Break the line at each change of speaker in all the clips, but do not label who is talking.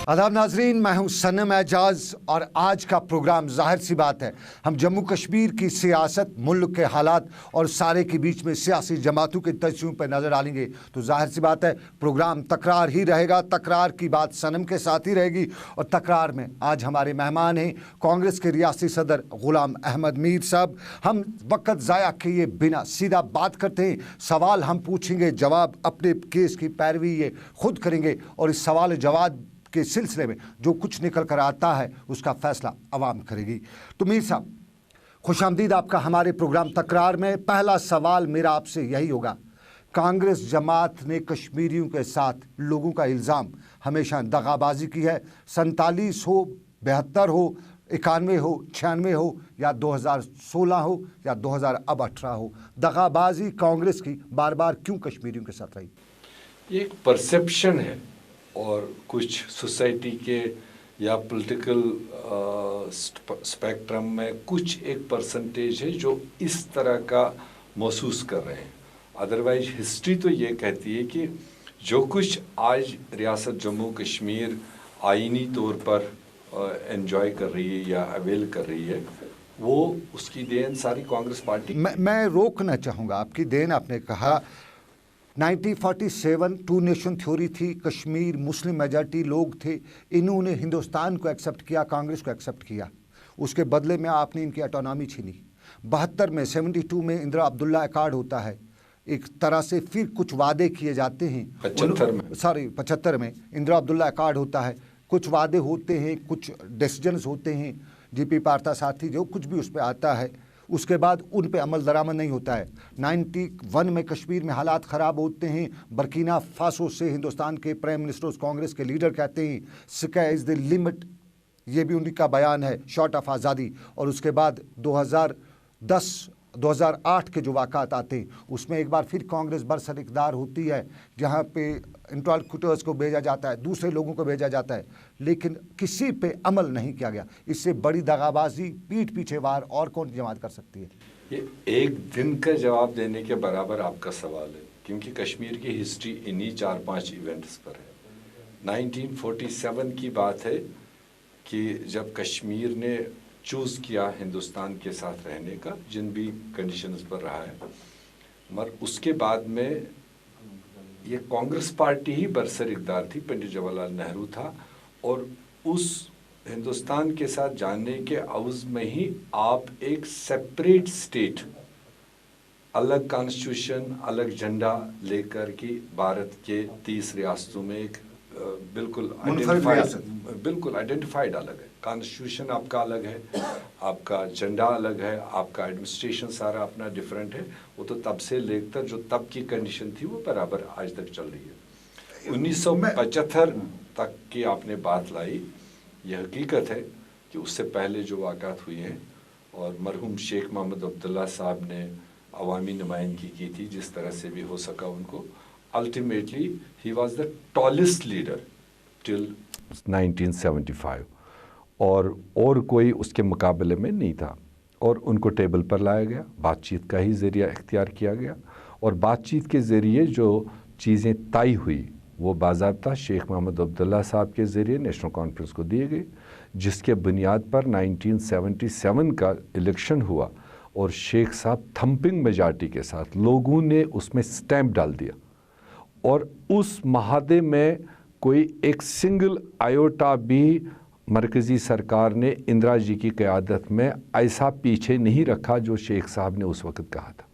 आदाब नाजरीन, मैं हूं सनम एजाज और आज का प्रोग्राम जाहिर सी बात है हम जम्मू कश्मीर की सियासत, मुल्क के हालात और सारे के बीच में सियासी जमातों के तजर्बों पर नज़र डालेंगे। तो जाहिर सी बात है प्रोग्राम तकरार ही रहेगा, तकरार की बात सनम के साथ ही रहेगी। और तकरार में आज हमारे मेहमान हैं कांग्रेस के रियासी सदर गुलाम अहमद मीर साहब। हम वक्त ज़ाया किए बिना सीधा बात करते हैं, सवाल हम पूछेंगे, जवाब अपने केस की पैरवी ये खुद करेंगे और इस सवाल जवाब के सिलसिले में जो कुछ निकल कर आता है उसका फैसला अवाम करेगी। तो मीर साहब, खुशामदीद आपका हमारे प्रोग्राम तकरार में। पहला सवाल मेरा आपसे यही होगा, कांग्रेस जमात ने कश्मीरियों के साथ लोगों का इल्ज़ाम हमेशा दगाबाजी की है। 47 हो, 72 हो, 91 हो, 96 हो या 2016 हो या 2018 हो, दगाबाजी कांग्रेस की बार बार क्यों कश्मीरियों के साथ रही?
ये एक परसेप्शन है और कुछ सोसाइटी के या पॉलिटिकल स्पेक्ट्रम में कुछ एक परसेंटेज है जो इस तरह का महसूस कर रहे हैं। अदरवाइज हिस्ट्री तो ये कहती है कि जो कुछ आज रियासत जम्मू कश्मीर आईनी तौर पर एंजॉय कर रही है या अवेल कर रही है, वो उसकी देन सारी कांग्रेस पार्टी।
मैं रोकना चाहूँगा आपकी देन। आपने कहा 1947 टू नेशन थ्योरी थी, कश्मीर मुस्लिम मेजॉरिटी लोग थे, इन्होंने हिंदुस्तान को एक्सेप्ट किया, कांग्रेस को एक्सेप्ट किया, उसके बदले में आपने इनकी ऑटोनॉमी छीनी। 72 में 72 में इंदिरा अब्दुल्ला अकॉर्ड होता है, एक तरह से फिर कुछ वादे किए जाते हैं। 75 में इंदिरा अब्दुल्ला अकॉर्ड होता है, कुछ वादे होते हैं, कुछ डिसीजंस होते हैं, जीपी पार्था साथी जो कुछ भी उस पर आता है, उसके बाद उन पे अमल दरामद नहीं होता है। 91 में कश्मीर में हालात ख़राब होते हैं, बर्किना फासो से हिंदुस्तान के प्राइम मिनिस्टर उस कांग्रेस के लीडर कहते हैं स्काई इज़ द लिमिट, ये भी उन्हीं का बयान है, शॉर्ट ऑफ आज़ादी। और उसके बाद 2008 के जो वाक़ात आते हैं उसमें एक बार फिर कांग्रेस बरसर इक़्तिदार होती है, जहाँ पे इंटरलोक्यूटर्स को भेजा जाता है, दूसरे लोगों को भेजा जाता है, लेकिन किसी पे अमल नहीं किया गया। इससे बड़ी दगाबाजी, पीठ पीछे वार और कौन जमात कर सकती है?
ये एक दिन का जवाब देने के बराबर आपका सवाल है, क्योंकि कश्मीर की हिस्ट्री इन्हीं 4-5 इवेंट्स पर है। 1947 की बात है कि जब कश्मीर ने चूज़ किया हिंदुस्तान के साथ रहने का, जिन भी कंडीशंस पर रहा है, मगर उसके बाद में ये कांग्रेस पार्टी ही बरसर इक़्तिदार थी, पंडित जवाहरलाल नेहरू था, और उस हिंदुस्तान के साथ जाने के अवज़ में ही आप एक सेपरेट स्टेट, अलग कॉन्स्टिट्यूशन, अलग झंडा लेकर के भारत के 30 रियासतों में एक बिल्कुल आइडेंटिफाइड अलग है। कॉन्स्टिट्यूशन आपका अलग है, आपका झंडा अलग है, आपका एडमिनिस्ट्रेशन सारा अपना डिफरेंट है। वो तो तब से लेकर जो तब की कंडीशन थी वो बराबर आज तक चल रही है। 1975 तक की आपने बात लाई, यह हकीकत है कि उससे पहले जो वाक़ात हुई हैं, और मरहूम शेख मोहम्मद अब्दुल्ला साहब ने अवामी नुमाइंदगी की थी जिस तरह से भी हो सका उनको। Ultimately he was the tallest leader till 1975 और कोई उसके मुकाबले में नहीं था, और उनको टेबल पर लाया गया, बातचीत का ही ज़रिया इख्तियार किया गया, और बातचीत के ज़रिए जो चीज़ें तय हुई वो बाज़ाब्ता शेख मोहम्मद अब्दुल्ला साहब के ज़रिए नेशनल कॉन्फ्रेंस को दिए गए, जिसके बुनियाद पर 1977 का इलेक्शन हुआ और शेख साहब थम्पिंग मेजॉरिटी के साथ लोगों ने उसमें स्टैंप डाल दिया, और उस महादे में कोई एक सिंगल आयोटा भी मरकज़ी सरकार ने इंदिरा जी की क़यादत में ऐसा पीछे नहीं रखा जो शेख साहब ने उस वक़्त कहा था।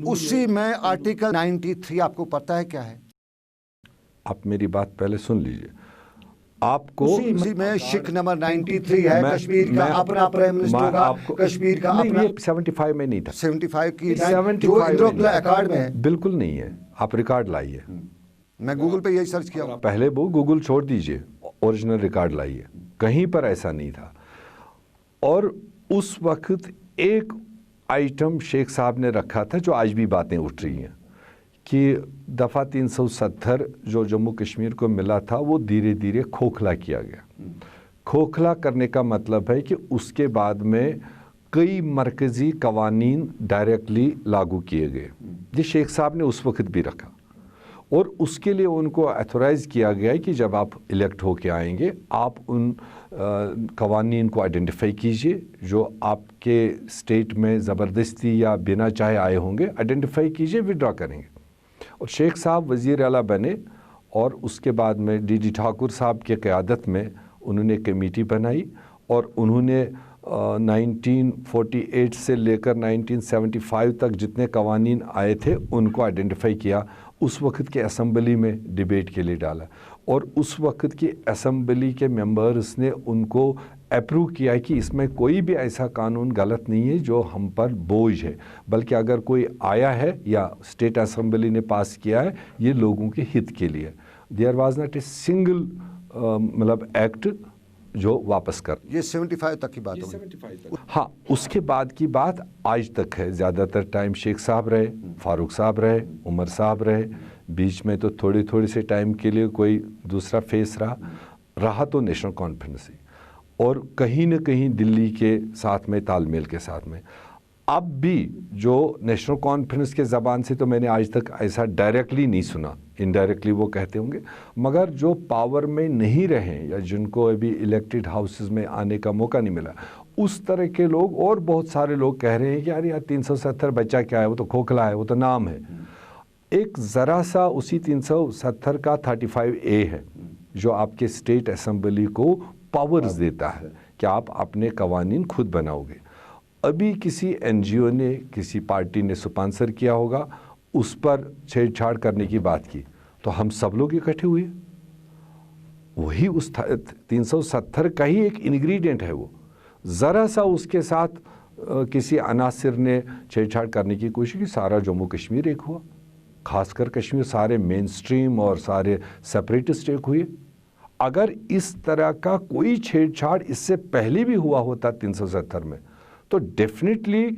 उसी में आर्टिकल 93 आपको पता है क्या है?
आप मेरी बात पहले सुन लीजिए। आपको
उसी में शिक नंबर 93 है, कश्मीर का अपना प्राइम मिनिस्टर होगा, कश्मीर का अपना।
75 में नहीं था,
75 की जो इंदिरा अकॉर्ड में है,
बिल्कुल नहीं है। आप रिकॉर्ड लाइए,
मैं गूगल पे यही सर्च किया।
पहले वो गूगल छोड़ दीजिए, ओरिजिनल रिकॉर्ड लाइए, कहीं पर ऐसा नहीं था। और उस वक्त एक आइटम शेख साहब ने रखा था जो आज भी बातें उठ रही हैं कि दफ़ा 370 जो जम्मू कश्मीर को मिला था वो धीरे धीरे खोखला किया गया। खोखला करने का मतलब है कि उसके बाद में कई मरकज़ी कवानीन डायरेक्टली लागू किए गए। ये शेख साहब ने उस वक्त भी रखा,
اور اس کے لیے ان کو ایتھورائز کیا گیا ہے کہ جب آپ الیکٹ ہو کے آئیں گے آپ ان قوانین کو آئیڈینٹیفائی کیجئے جو آپ کے اسٹیٹ میں زبردستی یا بنا چاہے آئے ہوں گے، آئیڈینٹیفائی کیجئے، وڈرا کریں گے۔ اور شیخ صاحب وزیر اعلیٰ بنے اور اس کے بعد میں ڈی ڈی ٹھاکر صاحب کی قیادت میں انہوں نے کمیٹی بنائی اور انہوں نے 1948 سے لے کر 1975 تک جتنے قوانین آئے تھے ان کو آئیڈینٹیفائی کیا، اس وقت کے اسمبلی میں ڈیبیٹ کے لیے ڈالا اور اس وقت کی اسمبلی کے ممبرز نے ان کو اپروو کیا کہ اس میں کوئی بھی ایسا قانون غلط نہیں ہے جو ہم پر بوجھ ہے، بلکہ اگر کوئی آیا ہے یا اسٹیٹ اسمبلی نے پاس کیا ہے یہ لوگوں کے ہت کے لیے۔ There was not a single مطلب ایکٹ جو واپس کر،
یہ 75 تک کی بات ہوگی۔
ہاں اس کے بعد کی بات آج تک ہے، زیادہ تر ٹائم شیخ صاحب رہے، فاروق صاحب رہے، عمر صاحب رہے، بیچ میں تو تھوڑی سے ٹائم کے لیے کوئی دوسرا فیس رہا تو نیشنل کانفرنس ہی، اور کہیں نہ کہیں دلی کے ساتھ میں تال میل کے ساتھ میں۔ اب بھی جو نیشنل کانفرنس کے زبان سے تو میں نے آج تک ایسا ڈائریکٹلی نہیں سنا، انڈائریکٹلی وہ کہتے ہوں گے، مگر جو پاور میں نہیں رہے یا جن کو ابھی الیکٹڈ ہاؤسز میں آنے کا موقع نہیں ملا، اس طرح کے لوگ اور بہت سارے لوگ کہہ رہے ہیں کہ یار 370 بچہ کیا ہے، وہ تو کھوکھلا ہے، وہ تو نام ہے۔ ایک ذرا سا اسی 370 کا 35A ہے جو آپ کے اسٹیٹ اسمبلی کو پاورز دیتا ہے کہ آپ اپنے قوانین خود بناؤ گے۔ ابھی کسی این جی او نے، کسی پارٹی نے سپانسر کیا ہوگا، اس پر چھیڑ چھاڑ کرنے کی بات کی تو ہم سب لوگ اکٹھے ہوئے، وہی اس 370 کا ہی ایک انگریڈینٹ ہے، وہ ذرا سا اس کے ساتھ کسی عناصر نے چھیڑ چھاڑ کرنے کی کوشش کی، سارا جموں کشمیر ایک ہوا، خاص کر کشمیر، سارے مین سٹریم اور سارے سیپریٹسٹ ایک ہوئے۔ اگر اس طرح کا کوئی چھیڑ چھاڑ اس سے پہلے بھی ہوا ہوتا 370 میں تو ڈیفینیٹلی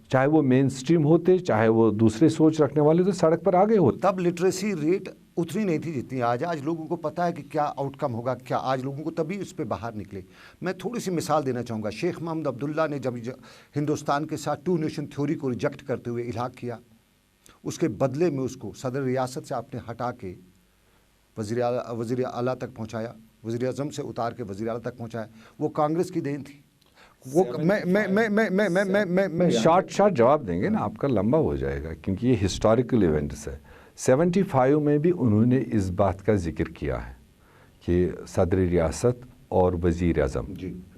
چاہے وہ مین سٹریم ہوتے، چاہے وہ دوسرے سوچ رکھنے والے، تو سڑک پر آگے ہوتے۔
تب لٹریسی ریٹ اتنی نہیں تھی جتنی آج لوگوں کو پتہ ہے کہ کیا آؤٹ کم ہوگا، کیا آج لوگوں کو تبھی اس پہ باہر نکلے۔ میں تھوڑی سی مثال دینا چاہوں گا، شیخ محمد عبداللہ نے جب ہندوستان کے ساتھ 2 نیشن تھیوری کو ریجیکٹ کرتے ہوئے الحاق کیا، اس کے بدلے میں اس کو صدر ریاست سے آپ نے ہٹا کے وزیر اعلیٰ تک پہنچایا، وزیر اعظم سے اتار کے وزیر اعلیٰ تک پہنچایا، وہ کانگریس کی دین تھی۔ وہ میں
شارٹ جواب دیں گے نا، آپ کا لمبا ہو جائے گا کیونکہ یہ ہسٹوریکل ایونٹس ہے۔ 75 میں بھی انہوں نے اس بات کا ذکر کیا ہے کہ صدر ریاست اور وزیر اعظم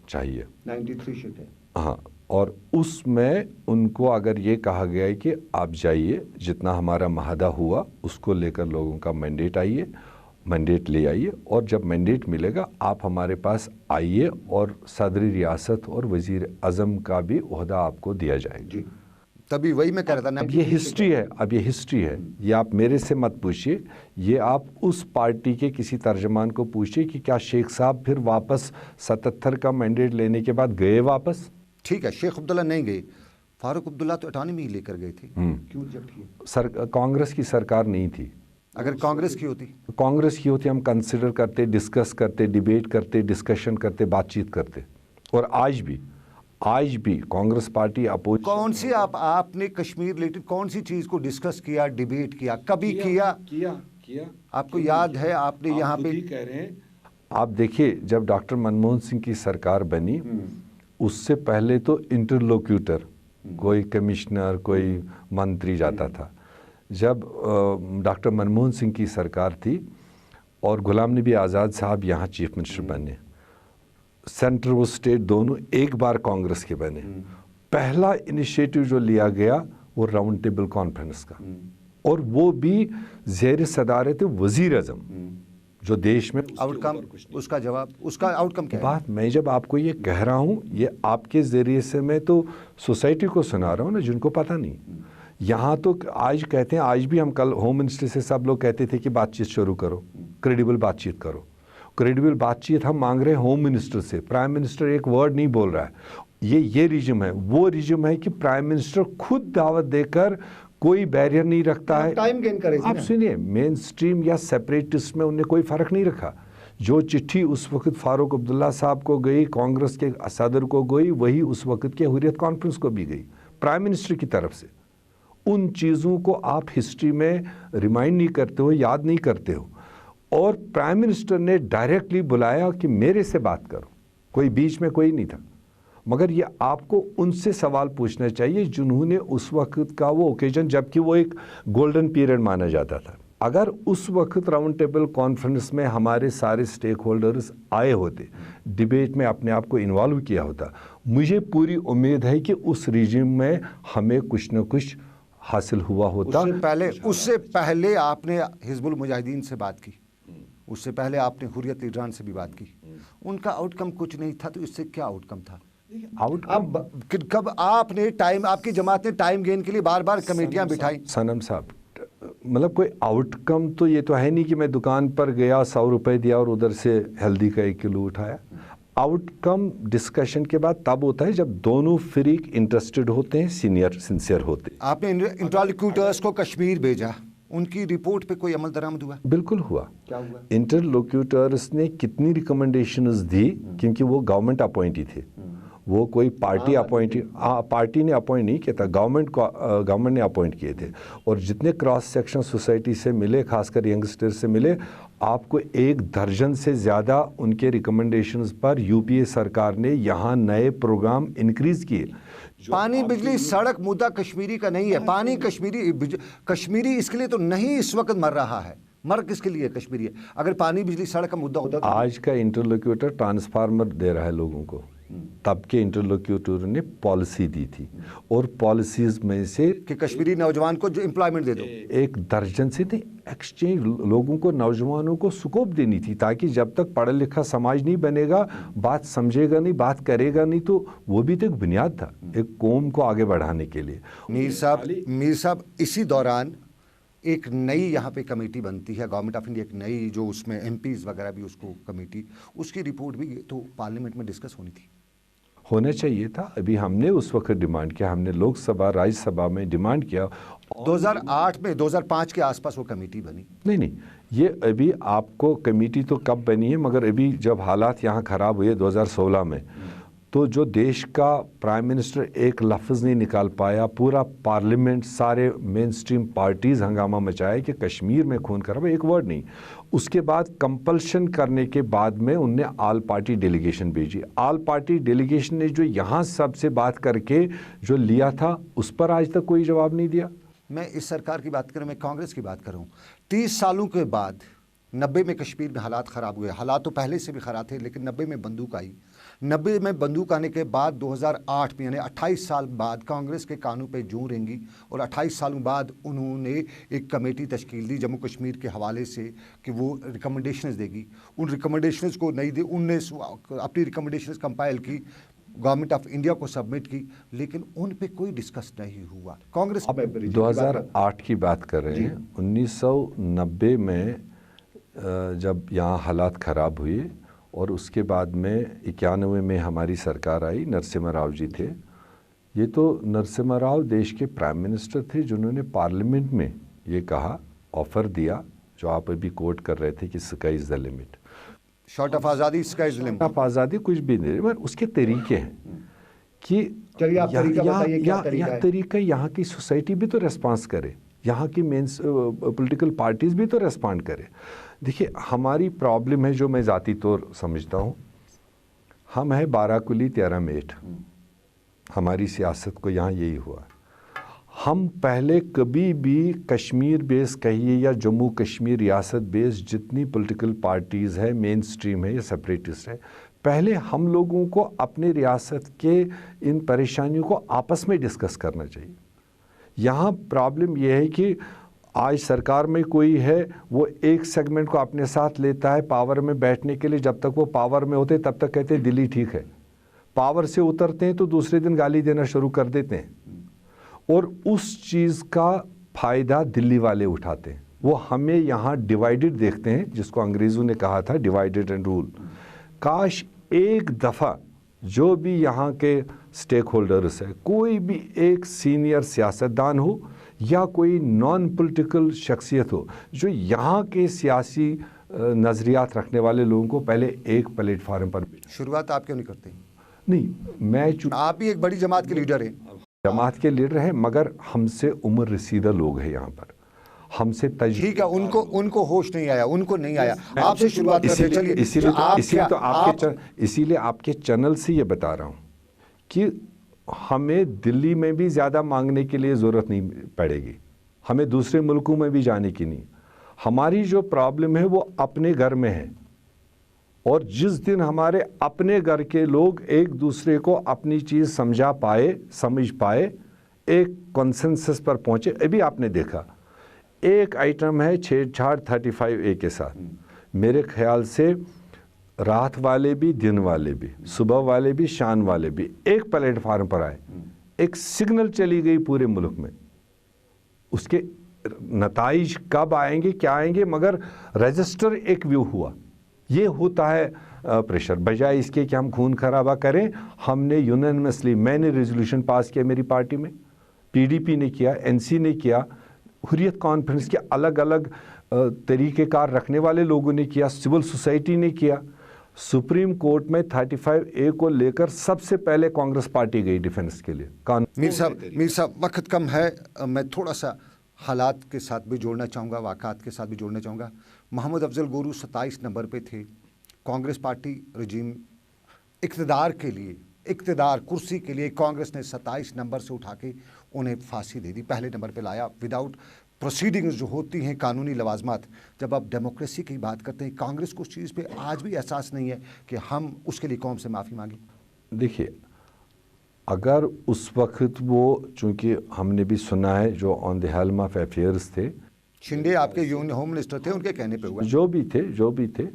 چاہیے،
93 شیٹ ہے۔
ہاں، اور اس میں ان کو اگر یہ کہا گیا ہے کہ آپ جائیے، جتنا ہمارا معاہدہ ہوا اس کو لے کر لوگوں کا مینڈیٹ لے آئیے، اور جب مینڈیٹ ملے گا آپ ہمارے پاس آئیے اور صدر ریاست اور وزیر اعظم کا بھی عہدہ آپ کو دیا جائے گا۔
تبھی وہی میں کہہ رہا تھا،
اب یہ ہسٹری ہے، یہ آپ میرے سے مت پوچھیے، یہ آپ اس پارٹی کے کسی ترجمان کو پوچھیے کہ کیا شیخ صاحب پھر واپس 77 کا مینڈیٹ لینے کے بعد گئے واپس؟
ٹھیک ہے، شیخ عبداللہ نہیں گئے، فاروق عبداللہ تو اٹانومی لے کر گئے تھے، کیوں ریجیکٹ کیے؟
کانگریس کی سرکار نہیں تھی۔
اگر کانگریس کی ہوتی
ہم کنسیڈر کرتے، ڈسکس کرتے، ڈیبیٹ کرتے، ڈسکشن کرتے، بات چیت کرتے، اور آج بھی کانگریس پارٹی اپوزیشن۔
کون سی آپ نے کشمیر ریلیٹڈ کون سی چیز کو ڈسکس کیا، ڈیبیٹ کیا، کبھی کیا؟ آپ کو یاد ہے آپ نے یہاں پہ
کہہ رہے ہیں، آپ دیکھیے جب ڈاکٹر منموہن سنگھ کی سرکار بنی اس سے پہلے تو انٹرلوکیوٹر، کوئی کمشنر، کوئی منتری جاتا تھا۔ جب ڈاکٹر منموہن سنگھ کی سرکار تھی اور غلام نبی آزاد صاحب یہاں چیف منسٹر بنے، سینٹر و اسٹیٹ دونوں ایک بار کانگریس کے بنے، پہلا انیشیٹو جو لیا گیا وہ راؤنڈ ٹیبل کانفرنس کا، اور وہ بھی زیر صدارت وزیر اعظم، جو دیش میں
آؤٹ کم، اس کا جواب، اس کا آؤٹ کم کیا ہے؟
بات میں جب آپ کو یہ کہہ رہا ہوں، یہ آپ کے ذریعے سے میں تو سوسائٹی کو سنا رہا ہوں نا، جن کو پتہ نہیں۔ یہاں تو آج کہتے ہیں، آج بھی ہم کل ہوم منسٹر سے سب لوگ کہتے تھے کہ بات چیت شروع کرو، کریڈیبل بات چیت کرو۔ کریڈیبل بات چیت ہم مانگ رہے ہیں ہوم منسٹر سے، پرائم منسٹر ایک ورڈ نہیں بول رہا ہے۔ یہ ریجم ہے، وہ ریجم ہے کہ پرائم منسٹر خود دعوت دے کر کوئی بیریئر نہیں رکھتا ہے۔
ٹائم گین کرے،
آپ سنیے، مین سٹریم یا سیپریٹسٹ میں انہیں کوئی فرق نہیں رکھا۔ جو چٹھی اس وقت فاروق عبداللہ صاحب کو گئی، کانگریس کے صدر کو گئی، وہی اس وقت کے حریت کانفرنس کو بھی گئی، پرائم منسٹر کی طرف سے۔ उन चीज़ों को आप हिस्ट्री में रिमाइंड नहीं करते हो, याद नहीं करते हो। और प्राइम मिनिस्टर ने डायरेक्टली बुलाया कि मेरे से बात करो, कोई बीच में कोई नहीं था। मगर ये आपको उनसे सवाल पूछना चाहिए जिन्होंने उस वक्त का वो ओकेजन, जबकि वो एक गोल्डन पीरियड माना जाता था। अगर उस वक्त राउंड टेबल कॉन्फ्रेंस में हमारे सारे स्टेक होल्डर्स आए होते, डिबेट में अपने आप को इन्वॉल्व किया होता, मुझे पूरी उम्मीद है कि उस रिजिम में हमें कुछ न कुछ हासिल हुआ होता।
उससे पहले आपने हिजबुल मुजाहिदीन से बात की, उससे पहले आपने हुर्रियत लीडरान से भी बात की, उनका आउटकम कुछ नहीं था, तो इससे क्या आउटकम था? कब आपने टाइम, आपकी जमात ने टाइम गेन के लिए बार बार कमेटियां बिठाई?
सनम साहब, मतलब कोई आउटकम तो ये तो है नहीं कि मैं दुकान पर गया 100 रुपए दिया और उधर से हल्दी का 1 किलो उठाया। आउटकम डिस्कशन के बाद तब होता है जब दोनों फ्रीक इंटरेस्टेड होते हैं, सिंसियर होते हैं।
आपने इंटरलोक्यूटर्स को कश्मीर भेजा, उनकी रिपोर्ट पे कोई अमल दरामद हुआ?
बिल्कुल हुआ।
क्या हुआ?
इंटरलोक्यूटर्स ने कितनी रिकमेंडेशंस दी, क्योंकि वो गवर्नमेंट अपॉइंटी थे, वो कोई पार्टी अपॉइंटी, पार्टी ने अपॉइंट नहीं किया था, गवर्नमेंट ने अपॉइंट किए थे। और जितने क्रॉस सेक्शन सोसाइटी से मिले, खासकर यंगस्टर से मिले, आपको 1 दर्जन से ज़्यादा उनके रिकमेंडेशंस पर यूपीए सरकार ने यहाँ नए प्रोग्राम इंक्रीज़ किए।
पानी, बिजली, सड़क मुद्दा कश्मीरी का नहीं है। पानी कश्मीरी इसके लिए तो नहीं इस वक्त मर रहा है, मर किसके लिए कश्मीरी है? अगर पानी, बिजली, सड़क का मुद्दा होता,
आज का इंटरलोक्यूटर ट्रांसफार्मर दे रहा है लोगों को, तब के इंटरलोक्यूटर ने पॉलिसी दी थी, और पॉलिसीज में से
कि कश्मीरी नौजवान को जो एम्प्लॉयमेंट दे दो,
1 दर्जन से नहीं, एक्सचेंज, लोगों को, नौजवानों को स्कोप देनी थी, ताकि जब तक पढ़ा लिखा समाज नहीं बनेगा, बात समझेगा नहीं, बात करेगा नहीं, तो वो भी तो एक बुनियाद था एक कौम को आगे बढ़ाने के लिए।
मीर साहब इसी दौरान एक नई यहाँ पे कमेटी बनती है, गवर्नमेंट ऑफ इंडिया, एक नई, जो उसमें एमपीज वगैरह भी, उसको कमेटी, उसकी रिपोर्ट भी तो पार्लियामेंट में डिस्कस होनी थी,
होना चाहिए था। अभी हमने उस वक्त डिमांड किया, हमने लोकसभा, राज्यसभा में डिमांड किया।
2008 में, 2005 के आसपास वो कमेटी बनी।
नहीं, ये अभी आपको कमेटी तो कब बनी है, मगर अभी जब हालात यहाँ ख़राब हुए 2016 में, तो जो देश का प्राइम मिनिस्टर एक लफ्ज़ नहीं निकाल पाया, पूरा पार्लियामेंट, सारे मेन स्ट्रीम पार्टीज़ हंगामा मचाए कि कश्मीर में खून खराब, एक वर्ड नहीं। उसके बाद कंपल्शन करने के बाद में उनने ऑल पार्टी डेलीगेशन भेजी। ऑल पार्टी डेलीगेशन ने जो यहाँ सबसे बात करके जो लिया था, उस पर आज तक कोई जवाब नहीं दिया।
मैं इस सरकार की बात करूँ, मैं कांग्रेस की बात करूँ, 30 सालों के बाद 90 में कश्मीर में हालात ख़राब हुए। हालात तो पहले से भी ख़राब थे, लेकिन 90 में बंदूक आई। 90 में बंदूक आने के बाद 2008 में, यानी 28 साल बाद, कांग्रेस के कानून पे जूं रेंगी, और 28 सालों बाद उन्होंने एक कमेटी तश्कील दी जम्मू कश्मीर के हवाले से कि वो रिकमेंडेशंस देगी। उन रिकमेंडेशंस को नहीं दी, उनने अपनी रिकमेंडेशंस कंपाइल की, गवर्नमेंट ऑफ इंडिया को सबमिट की, लेकिन उन पे कोई डिस्कस नहीं हुआ। कांग्रेस
2008 की बात कर रहे हैं। 1990 में जब यहाँ हालात ख़राब हुए, और उसके बाद में 91 में हमारी सरकार आई, नरसिम्हा राव जी थे। ये तो नरसिम्हा राव देश के प्राइम मिनिस्टर थे, जिन्होंने पार्लियामेंट में ये कहा, ऑफ़र दिया, जो आप अभी कोट कर रहे थे कि sky is the limit,
short of आज़ादी, स्काई इज़ द लिमिट।
आप आज़ादी कुछ भी नहीं, मगर उसके तरीके हैं कि तरीका यहाँ की सोसाइटी भी तो रेस्पॉन्स करे, यहाँ की मेन पॉलिटिकल पार्टीज़ भी तो रेस्पॉन्ड करे। देखिए, हमारी प्रॉब्लम है, जो मैं ज़ाती तौर समझता हूँ, हम है 12 कुली 13 मेट, हमारी सियासत को यहाँ यही हुआ। हम पहले कभी भी कश्मीर बेस कहिए या जम्मू कश्मीर रियासत बेस, जितनी पॉलिटिकल पार्टीज़ है, मेन स्ट्रीम है या सेपरेटिस्ट है, पहले हम लोगों को अपने रियासत के इन परेशानियों को आपस में डिस्कस करना चाहिए। यहाँ प्रॉब्लम यह है कि आज सरकार में कोई है, वो एक सेगमेंट को अपने साथ लेता है पावर में बैठने के लिए। जब तक वो पावर में होते तब तक कहते हैं दिल्ली ठीक है, पावर से उतरते हैं तो दूसरे दिन गाली देना शुरू कर देते हैं, और उस चीज़ का फ़ायदा दिल्ली वाले उठाते हैं। वो हमें यहाँ डिवाइडेड देखते हैं, जिसको अंग्रेज़ों ने कहा था डिवाइडेड एंड रूल। काश एक दफ़ा जो भी यहाँ के स्टेक होल्डर्स है, कोई भी एक सीनियर सियासतदान हो या कोई नॉन पॉलिटिकल शख्सियत हो, जो यहाँ के सियासी नज़रियात रखने वाले लोगों को पहले एक प्लेटफार्म पर।
शुरुआत आप क्यों नहीं करते?
नहीं, मैं
आप भी एक बड़ी जमात के लीडर हैं।
जमात के लीडर हैं, मगर हमसे उम्र रसीदा लोग हैं यहाँ पर, हमसे
ठीक है, उनको होश नहीं आया, उनको नहीं आया। आपसे शुरुआत करते हैं, चलिए।
इसीलिए आपके चैनल से ये बता रहा हूँ कि हमें दिल्ली में भी ज़्यादा मांगने के लिए ज़रूरत नहीं पड़ेगी, हमें दूसरे मुल्कों में भी जाने की नहीं। हमारी जो प्रॉब्लम है वो अपने घर में है, और जिस दिन हमारे अपने घर के लोग एक दूसरे को अपनी चीज़ समझ पाए, एक कॉन्सेंसस पर पहुँचे। अभी आपने देखा एक आइटम है छेड़छाड़ 35A के साथ, मेरे ख्याल से रात वाले भी, दिन वाले भी, सुबह वाले भी, शाम वाले भी एक प्लेटफार्म पर आए, एक सिग्नल चली गई पूरे मुल्क में। उसके नताइज कब आएंगे, क्या आएंगे, मगर रजिस्टर एक व्यू हुआ। ये होता है प्रेशर, बजाय इसके कि हम खून खराबा करें। हमने यूनानिमसली, मैंने रेजोल्यूशन पास किया मेरी पार्टी में, PDP ने किया, NC ने किया, हुर्रियत कॉन्फ्रेंस के अलग अलग तरीक़ेकार रखने वाले लोगों ने किया, सिविल सोसाइटी ने किया। सुप्रीम कोर्ट में 35A को लेकर सबसे पहले कांग्रेस पार्टी गई डिफेंस के लिए।
मीर साहब वक्त कम है, मैं थोड़ा सा हालात के साथ भी जोड़ना चाहूँगा, वाक़ात के साथ भी जोड़ना चाहूँगा। मोहम्मद अफजल गुरु 27 नंबर पे थे। कांग्रेस पार्टी रजीम इक़्तिदार के लिए, इक़्तिदार कुर्सी के लिए कांग्रेस ने 27 नंबर से उठा के उन्हें फांसी दे दी, पहले नंबर पे लाया। विदाउट प्रोसीडिंग्स जो होती हैं, कानूनी लवाजमात, जब आप डेमोक्रेसी की बात करते हैं, कांग्रेस को उस चीज़ पे आज भी एहसास नहीं है कि हम उसके लिए कौम से माफ़ी मांगी।
देखिए, अगर उस वक्त वो, चूँकि हमने भी सुना है, जो on the helm of affairs थे,
शिंदे आपके यूनियन होम मिनिस्टर थे, उनके कहने पे हुआ,
जो भी थे,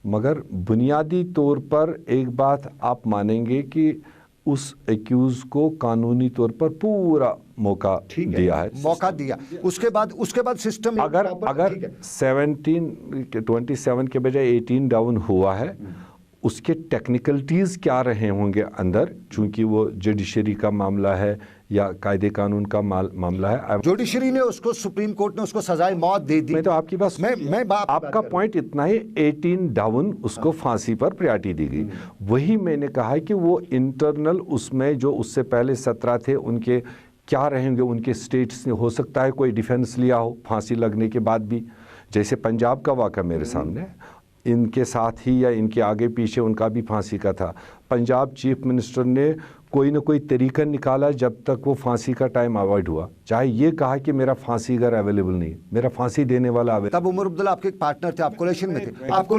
मगर बुनियादी तौर पर एक बात आप मानेंगे कि उस एक्यूज को कानूनी तौर पर पूरा मौका दिया है, उसके बाद सिस्टम अगर 27 के बजाय 18 डाउन हुआ है, उसके टेक्निकलिटीज़ क्या रहे होंगे अंदर, चूंकि वो जुडिशरी का मामला है या कायदे कानून का मामला है।
जुडिशरी ने उसको, सुप्रीम कोर्ट ने उसको सजाए मौत दे दी।
मैं तो आपकी बात, आपका पॉइंट इतना ही, 18 डाउन उसको फांसी पर प्रायोरिटी दी गई। वही मैंने कहा है कि वो इंटरनल उसमें जो उससे पहले 17 थे, उनके क्या रहेंगे, उनके स्टेट्स हो सकता है कोई डिफेंस लिया हो फांसी लगने के बाद भी, जैसे पंजाब का वाक़ा मेरे सामने, इनके साथ ही या इनके आगे पीछे उनका भी फांसी का था। पंजाब चीफ मिनिस्टर ने कोई ना कोई तरीका निकाला जब तक वो फांसी का टाइम अवॉइड हुआ, चाहे ये कहा कि मेरा फांसी घर अवेलेबल नहीं, मेरा फांसी देने वाला अवेलेबल।
तब उमर अब्दुल्ला आपके पार्टनर थे, आप कोलिशन में थे, आप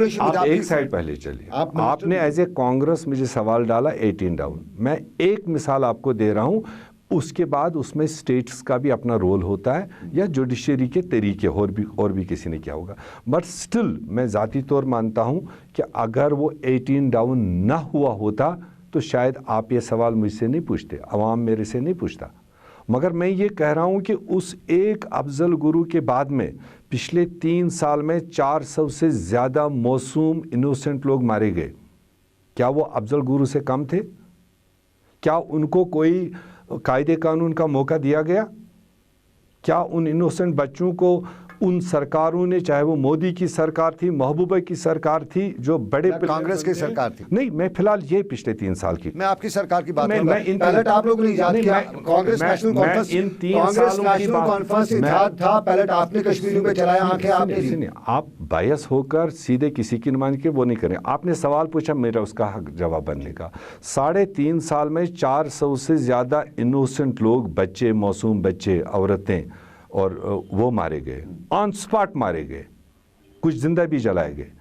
एक साइड पहले चलिए, आपने एज ए कांग्रेस मुझे सवाल डाला 18 डाउन। मैं एक मिसाल आपको दे रहा हूँ, उसके बाद उसमें स्टेट्स का भी अपना रोल होता है या जुडिशरी के तरीके, और भी किसी ने क्या होगा। बट स्टिल मैं ज़ाती तौर मानता हूँ कि अगर वो 18 डाउन ना हुआ होता तो शायद आप ये सवाल मुझसे नहीं पूछते, अवाम मेरे से नहीं पूछता। मगर मैं ये कह रहा हूँ कि उस एक अफजल गुरु के बाद में पिछले 3 साल में 400 से ज़्यादा मासूम इनोसेंट लोग मारे गए। क्या वो अफजल गुरु से कम थे? क्या उनको कोई कायदे कानून का मौका दिया गया? क्या उन इनोसेंट बच्चों को उन सरकारों ने, चाहे वो मोदी की सरकार थी, महबूबा की सरकार थी, जो बड़े
कांग्रेस की सरकार थी,
नहीं, मैं फिलहाल ये पिछले 3 साल की,
मैं आपकी सरकार की बात कर रहा हूं। पहले आप लोगों ने इजाद किया कांग्रेस नेशनल कॉन्फ्रेंस,
इन 3 सालों की
कॉन्फ्रेंस था, पहले आपने कश्मीरियों पे चलाया आंखें आपने।
आप बायस होकर सीधे किसी की नुमाइंदगी के वो नहीं करें। आपने सवाल पूछा, मेरा उसका हक जवाब बनने का। 3.5 साल में 400 से ज़्यादा इनोसेंट लोग, बच्चे, मासूम बच्चे, औरतें, और वो मारे गए, ऑन स्पॉट मारे गए, कुछ जिंदा भी जलाए गए।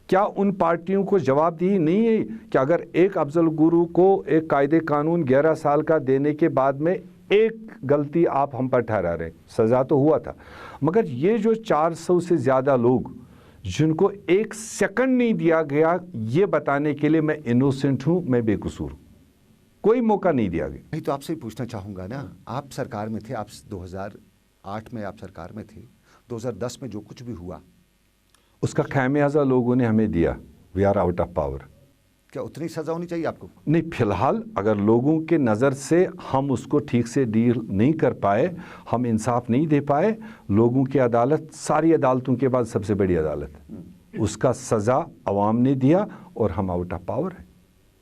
क्या उन पार्टियों को जवाबदेही नहीं है कि अगर एक अफजल गुरु को एक कायदे कानून 11 साल का देने के बाद में एक गलती आप हम पर ठहरा रहे, सज़ा तो हुआ था, मगर ये जो 400 से ज़्यादा लोग जिनको 1 सेकंड नहीं दिया गया ये बताने के लिए मैं इनोसेंट हूँ, मैं बेकसूर हूँ, कोई मौका नहीं दिया गया।
नहीं तो आपसे पूछना चाहूँगा ना, आप सरकार में थे, आप 2008 में आप सरकार में थे, 2010 में जो कुछ भी हुआ
उसका खामियाजा लोगों ने हमें दिया। We are out of power.
क्या उतनी सज़ा होनी चाहिए आपको?
नहीं, फिलहाल अगर लोगों के नज़र से हम उसको ठीक से डील नहीं कर पाए, हम इंसाफ नहीं दे पाए, लोगों की अदालत सारी अदालतों के बाद सबसे बड़ी अदालत है, उसका सज़ा अवाम ने दिया और हम आउट ऑफ पावर है।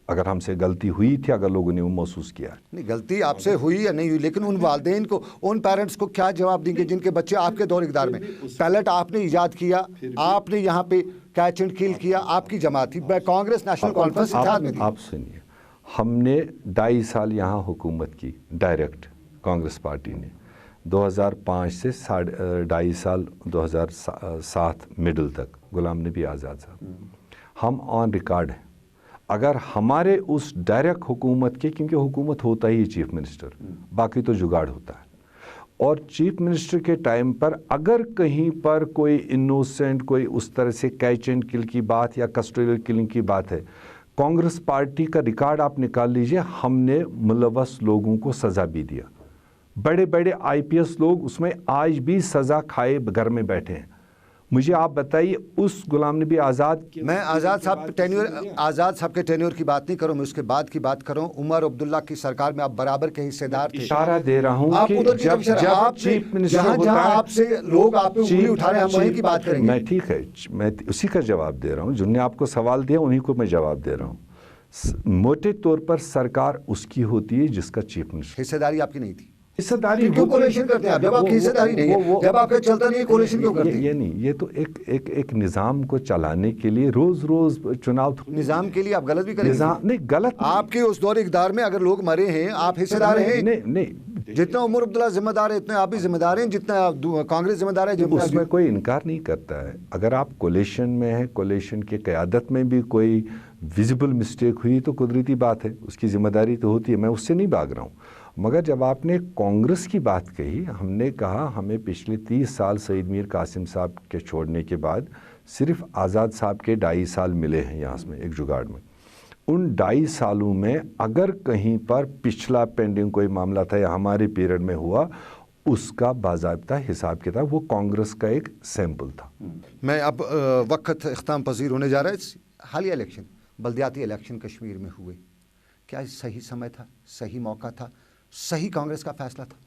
अगर हमसे गलती हुई थी, अगर लोगों ने वो महसूस किया है।
नहीं, गलती आपसे हुई या नहीं हुई, लेकिन उन वालिदैन को, उन पेरेंट्स को क्या जवाब देंगे जिनके बच्चे आपके दौर इक़्तिदार में, पैलेट आपने ईजाद किया, आपने यहाँ पे कैच एंड किल किया, आपकी जमात थी, कांग्रेस नेशनल कॉन्फ्रेंस इत्तेहाद में थी।
आप सुनिए, हमने 2.5 साल यहाँ हुकूमत की डायरेक्ट, कांग्रेस पार्टी ने 2005 से 2.5 साल 2007 मिडल तक, गुलाम नबी आज़ाद साहब, हम ऑन रिकॉर्ड हैं। अगर हमारे उस डायरेक्ट हुकूमत के, क्योंकि हुकूमत होता ही चीफ मिनिस्टर, बाकी तो जुगाड़ होता है, और चीफ मिनिस्टर के टाइम पर अगर कहीं पर कोई इनोसेंट, कोई उस तरह से कैच एंड किल की बात या कस्टोडियल किलिंग की बात है, कांग्रेस पार्टी का रिकॉर्ड आप निकाल लीजिए, हमने मुलव्वस लोगों को सज़ा भी दिया। बड़े बड़े IPS लोग उसमें आज भी सज़ा खाए घर में बैठे हैं। मुझे आप बताइए, उस गुलाम नबी आज़ाद के,
मैं आज़ाद साहब के टेन्योर की बात नहीं करूं, मैं उसके बाद की बात करूं। उमर अब्दुल्ला की सरकार में आप बराबर के हिस्सेदार थे।
इशारा दे रहा हूं कि जब चीफ मिनिस्टर होता है,
आपसे लोग आप पे उंगली उठा रहे हैं, हम वहीं की बात करेंगे।
मैं ठीक है, मैं उसी का जवाब दे रहा हूं, जिन्होंने आपको सवाल दिया उन्हीं को मैं जवाब दे रहा हूं। मोटे तौर पर सरकार उसकी होती है जिसका चीफ मिनिस्टर।
हिस्सेदारी आपकी नहीं थी।
हिस्सेदारी
क्यों कोलेशन करते हैं आप? जब आपकी हिस्सेदारी नहीं है, जब आपका चलता नहीं है, कोलेशन क्यों करते हैं?
ये नहीं, ये तो एक निज़ाम को चलाने के लिए रोज रोज चुनाव,
निज़ाम के लिए आप गलत भी करेंगे।
निज़ाम नहीं, गलत
आपके उस दौर इक़्तिदार में अगर लोग मरे हैं, आप हिस्सेदार हैं।
नहीं,
जितना उमर अब्दुल्ला जिम्मेदार है, इतने आप भी जिम्मेदार हैं, जितना कांग्रेस जिम्मेदार है।
उसमें कोई इनकार नहीं करता है। अगर आप कोलेशन में है, कोलेशन की क़यादत में भी कोई विजिबल मिस्टेक हुई तो कुदरती बात है, उसकी जिम्मेदारी तो होती है, मैं उससे नहीं भाग रहा हूँ। मगर जब आपने कांग्रेस की बात कही, हमने कहा हमें पिछले 30 साल सईद मीर कासिम साहब के छोड़ने के बाद सिर्फ आज़ाद साहब के 2.5 साल मिले हैं यहाँ में एक जुगाड़ में। उन 2.5 सालों में अगर कहीं पर पिछला पेंडिंग कोई मामला था या हमारे पीरियड में हुआ, उसका बाज़ाब्ता हिसाब किताब, वो कांग्रेस का एक सैंपल था।
मैं अब वक्त इख्ताम पजीर होने जा रहा है। हालिया इलेक्शन, बल्दियाती इलेक्शन कश्मीर में हुए, क्या सही समय था, सही मौका था, सही कांग्रेस का फैसला था?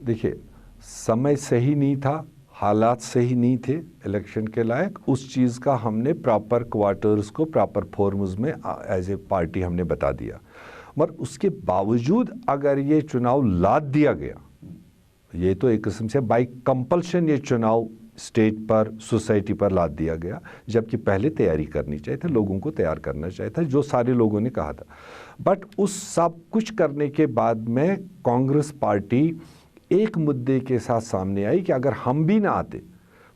देखिए, समय सही नहीं था, हालात सही नहीं थे इलेक्शन के लायक। उस चीज़ का हमने प्रॉपर क्वार्टर्स को प्रॉपर फॉर्म्स में एज ए पार्टी हमने बता दिया। मगर उसके बावजूद अगर ये चुनाव लाद दिया गया, ये तो एक किस्म से बाई कंपल्शन ये चुनाव स्टेट पर, सोसाइटी पर लाद दिया गया, जबकि पहले तैयारी करनी चाहिए था, लोगों को तैयार करना चाहिए था, जो सारे लोगों ने कहा था। बट उस सब कुछ करने के बाद में कांग्रेस पार्टी एक मुद्दे के साथ सामने आई कि अगर हम भी ना आते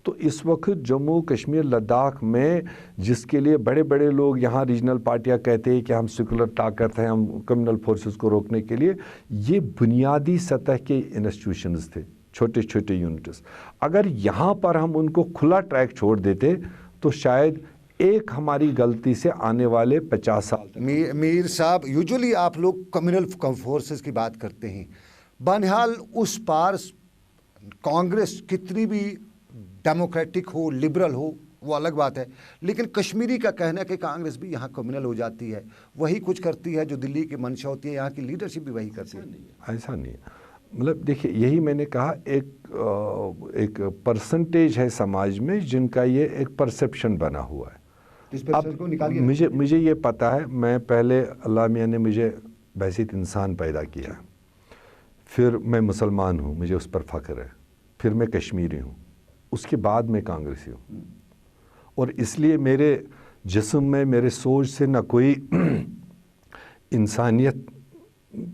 तो इस वक्त जम्मू कश्मीर लद्दाख में, जिसके लिए बड़े बड़े लोग यहाँ रीजनल पार्टियाँ कहते हैं कि हम सेकुलर ताकत हैं, हम कम्युनल फोर्सेस को रोकने के लिए, ये बुनियादी सतह के इंस्टीट्यूशंस थे, छोटे छोटे यूनिट्स। अगर यहाँ पर हम उनको खुला ट्रैक छोड़ देते तो शायद एक हमारी गलती से आने वाले 50 साल तक।
मीर साहब, यूजुअली आप लोग कम्युनल फोर्सेस की बात करते हैं, बहरहाल उस पार कांग्रेस कितनी भी डेमोक्रेटिक हो, लिबरल हो, वो अलग बात है, लेकिन कश्मीरी का कहना है कि कांग्रेस भी यहाँ कम्युनल हो जाती है, वही कुछ करती है जो दिल्ली की मंशा होती है, यहाँ की लीडरशिप भी वही करती है।
ऐसा नहीं है। मतलब देखिए, यही मैंने कहा, एक परसेंटेज है समाज में जिनका ये एक परसेप्शन बना हुआ है। अब मुझे ये पता है, मैं पहले अल्लाह मियाँ ने मुझे बैसित इंसान पैदा किया, फिर मैं मुसलमान हूँ, मुझे उस पर फ़ख्र है, फिर मैं कश्मीरी हूँ, उसके बाद मैं कांग्रेसी हूँ, और इसलिए मेरे जिस्म में, मेरे सोच से न कोई इंसानियत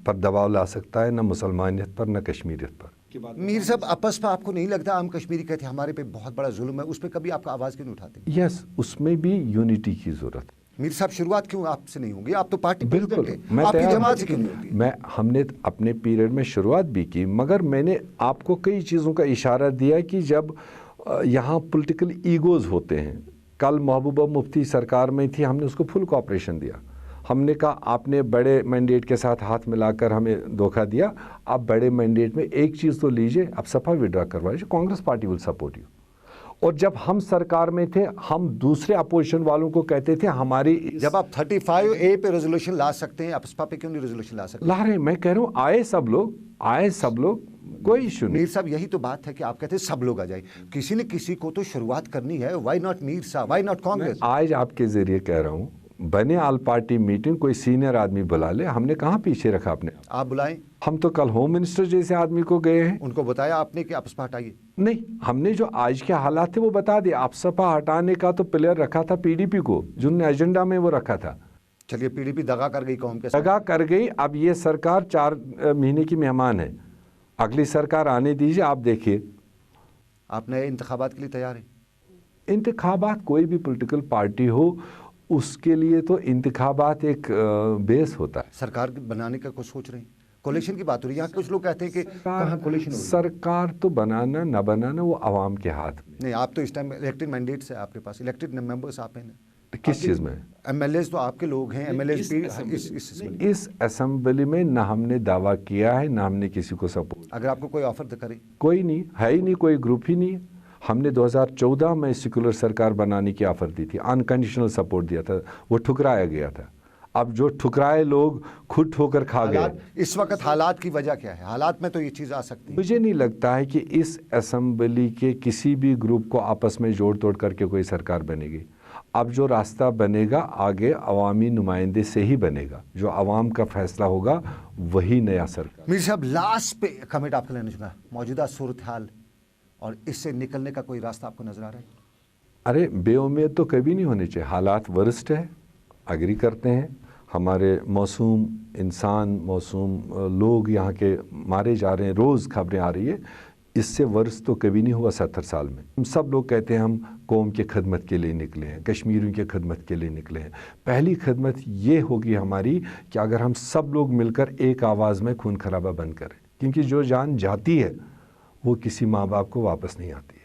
पर दबाव ला सकता है, न मुसलमानियत पर, न कश्मीरियत पर।
मीर साहब, आपस में आपको नहीं लगता, हम कश्मीरी कहते हैं हमारे पे बहुत बड़ा जुल्म है, उस पर कभी आपका आवाज़ क्यों नहीं उठाते?
यस, उसमें भी यूनिटी की ज़रूरत है।
मीर साहब, शुरुआत क्यों आपसे नहीं होगी? आप तो पार्टी
बिल्कुल,
आपकी जमात से क्यों नहीं होगी?
हमने अपने पीरियड में शुरुआत भी की, मगर मैंने आपको कई चीज़ों का इशारा दिया कि जब यहाँ पॉलिटिकल ईगोज़ होते हैं, कल महबूबा मुफ्ती सरकार में थी, हमने उसको फुल कोऑपरेशन दिया, हमने कहा आपने बड़े मैंडेट के साथ हाथ मिलाकर हमें धोखा दिया, आप बड़े मैंडेट में एक चीज़ तो लीजिए, आप सफा विड्रा करवाइए, Congress party will support you. और जब हम सरकार में थे, हम दूसरे अपोजिशन वालों को कहते थे हमारी,
जब आप 35A पे रेजोल्यूशन ला सकते हैं, आप सपा पे क्यों नहीं रेजोल्यूशन ला सकते?
ला रहे हैं, मैं कह रहा हूँ आए सब लोग, कोई इशू नहीं।
मीर साहब, यही तो बात है कि आप कहते हैं सब लोग आ जाए, किसी ने किसी को तो शुरुआत करनी है। व्हाई नॉट मीर साहब, व्हाई नॉट कांग्रेस?
आज आपके जरिए कह रहा हूँ, बने आल पार्टी मीटिंग, कोई सीनियर आदमी बुला ले, हमने कहाँ पीछे रखा अपने।
आप बुलाएं,
हम तो कल होम मिनिस्टर जैसे आदमी को गए हैं,
उनको बताया आपने कि आप सपा हटाइए?
नहीं, हमने जो आज के हालात थे वो बता दिए। आप सपा हटाने का तो प्लेयर रखा था पीडीपी को, जिनने एजेंडा में वो रखा था।
चलिए, पीडीपी दगा कर गई कौम के साथ,
दगा कर गई। अब ये सरकार 4 महीने की मेहमान है, अगली सरकार आने दीजिए, आप देखिए।
आप नए इंतखाबात के लिए तैयार हैं?
इंतखाबात, कोई भी पॉलिटिकल पार्टी हो उसके लिए तो इंतखाबात एक बेस होता है।
सरकार बनाने का कुछ सोच रहे हैं? कोलिशन की बात हो रही है, यहाँ कुछ लोग कहते हैं कि कहाँ कोलिशन हो रही है?
सरकार तो बनाना ना बनाना वो आवाम के हाथ में।
नहीं, आप तो इस टाइम इलेक्टेड मैंडेट्स है आपके पास, इलेक्टेड मेंबर्स आप हैं ना।
किस चीज़ में?
एमएलएज तो आपके लोग हैं, एमएलएज
इस असेंबली में ना हमने दावा किया है, ना हमने किसी को सपोर्ट।
अगर आपको कोई ऑफर तो करे?
कोई नहीं है, ही नहीं, कोई ग्रुप ही नहीं। हमने 2014 में सेक्युलर सरकार बनाने की ऑफर दी थी, अनकंडीशनल सपोर्ट दिया था, वो ठुकराया गया था। अब जो ठुकराए लोग खुद ठोकर खा गए।
इस वक्त हालात की वजह क्या है? हालात में तो ये चीज़ आ सकती है।
मुझे नहीं लगता है कि इस असेंबली के किसी भी ग्रुप को आपस में जोड़ तोड़ करके कोई सरकार बनेगी। अब जो रास्ता बनेगा आगे अवामी नुमाइंदे से ही बनेगा, जो अवाम का फैसला होगा वही नया सरकार।
मीर साहब, लास्ट पे कमेंट आपका लेना चाहूँगा, मौजूदा सूरत हाल और इससे निकलने का कोई रास्ता आपको नजर आ रहा है?
अरे बेउम्मीद तो कभी नहीं होनी चाहिए। हालात वर्स्ट है, एग्री करते हैं। हमारे मासूम इंसान, मासूम लोग यहाँ के मारे जा रहे हैं, रोज़ खबरें आ रही है। इससे वर्ष तो कभी नहीं हुआ 70 साल में। हम सब लोग कहते हैं हम कौम के खिदमत के लिए निकले हैं, कश्मीरियों के खिदमत के लिए निकले हैं। पहली खिदमत ये होगी हमारी कि अगर हम सब लोग मिलकर एक आवाज़ में खून खराबा बंद करें, क्योंकि जो जान जाती है वो किसी माँ बाप को वापस नहीं आती है।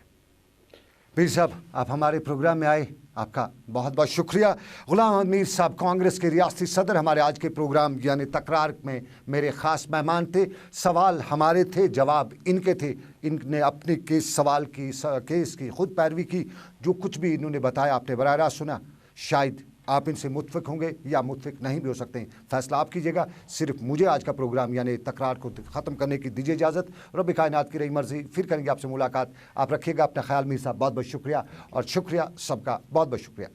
मीर साहब, आप हमारे प्रोग्राम में आए, आपका बहुत बहुत शुक्रिया। गुलाम अहमद मीर साहब, कांग्रेस के रियासती सदर, हमारे आज के प्रोग्राम यानी तकरार में मेरे ख़ास मेहमान थे। सवाल हमारे थे, जवाब इनके थे। इनने अपने केस की खुद पैरवी की। जो कुछ भी इन्होंने बताया आपने बराह रास्त सुना। शायद आप इनसे मुत्फिक होंगे या मुत्फिक नहीं भी हो सकते हैं, फैसला आप कीजिएगा। सिर्फ मुझे आज का प्रोग्राम यानी तकरार को ख़त्म करने की दीजिए इजाज़त। रब कायनात की रही मर्ज़ी, फिर करेंगे आपसे मुलाकात। आप रखिएगा अपना ख्याल। मीर साहब, बहुत बहुत शुक्रिया, और शुक्रिया सबका, बहुत बहुत शुक्रिया।